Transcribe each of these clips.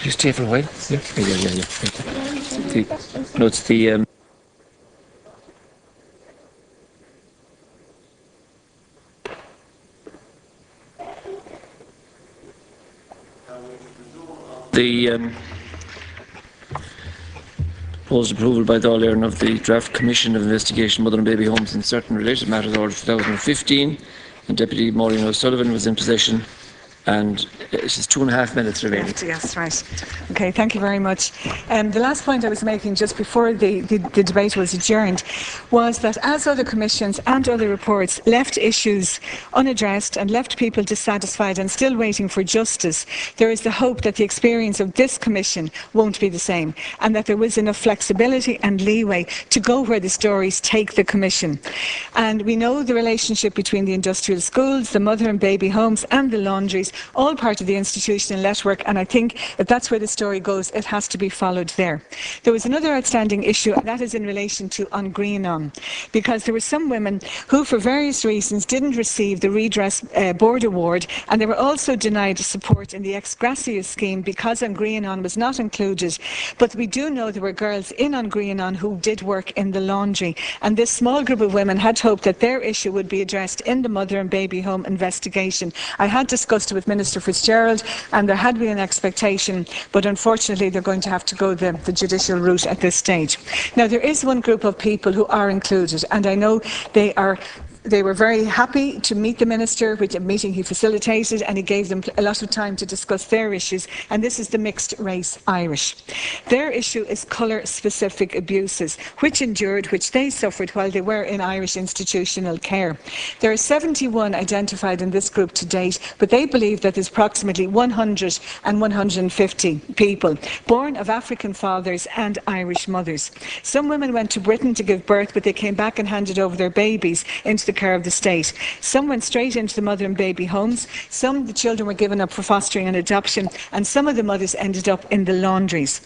you stay for a while? Yeah. No, it's the proposed approval by Dail of the draft Commission of Investigation Mother and Baby Homes and Certain Related Matters Order 2015, and Deputy Maureen O Sullivan was in possession, and it's just 2.5 minutes remaining. Yes, right. Okay, thank you very much. The last point I was making just before the debate was adjourned was that as other commissions and other reports left issues unaddressed and left people dissatisfied and still waiting for justice, there is the hope that the experience of this commission won't be the same, and that there was enough flexibility and leeway to go where the stories take the commission. And we know the relationship between the industrial schools, the mother and baby homes and the laundries, all part of the institutional network, and I think if that's where the story goes, it has to be followed there. There was another outstanding issue, and that is in relation to An Grianan, because there were some women who, for various reasons, didn't receive the Redress Board Award, and they were also denied support in the ex gratia scheme because An Grianan was not included. But we do know there were girls in An Grianan who did work in the laundry, and this small group of women had hoped that their issue would be addressed in the mother and baby home investigation. I had discussed it with Minister Fitzgerald, and there had been an expectation, but unfortunately they're going to have to go the judicial route at this stage. Now, there is one group of people who are included, and I know they were very happy to meet the Minister, which a meeting he facilitated, and he gave them a lot of time to discuss their issues, and this is the mixed race Irish. Their issue is colour-specific abuses, which they suffered while they were in Irish institutional care. There are 71 identified in this group to date, but they believe that there's approximately 100 and 150 people born of African fathers and Irish mothers. Some women went to Britain to give birth, but they came back and handed over their babies into the care of the state. Some went straight into the mother and baby homes, the children were given up for fostering and adoption, and some of the mothers ended up in the laundries.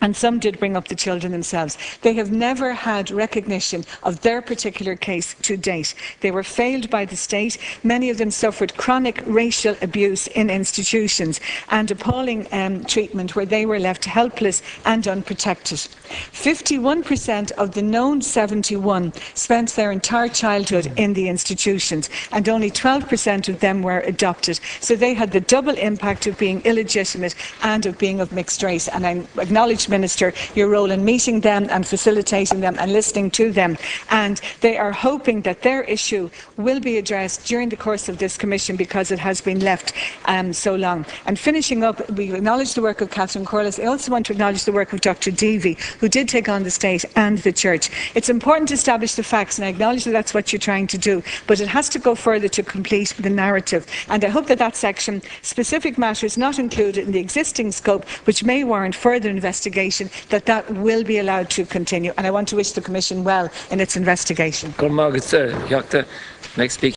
And some did bring up the children themselves. They have never had recognition of their particular case to date. They were failed by the state. Many of them suffered chronic racial abuse in institutions and appalling treatment where they were left helpless and unprotected. 51% of the known 71 spent their entire childhood in the institutions, and only 12% of them were adopted. So they had the double impact of being illegitimate and of being of mixed race. And I acknowledge, Minister, your role in meeting them and facilitating them and listening to them, and they are hoping that their issue will be addressed during the course of this Commission because it has been left so long. And finishing up, we acknowledge the work of Catherine Corliss. I also want to acknowledge the work of Dr. Deavy, who did take on the state and the church. It's important to establish the facts, and I acknowledge that that's what you're trying to do, but it has to go further to complete the narrative, and I hope that that section, specific matters not included in the existing scope which may warrant further investigation, that will be allowed to continue, and I want to wish the Commission well in its investigation. Next speaker.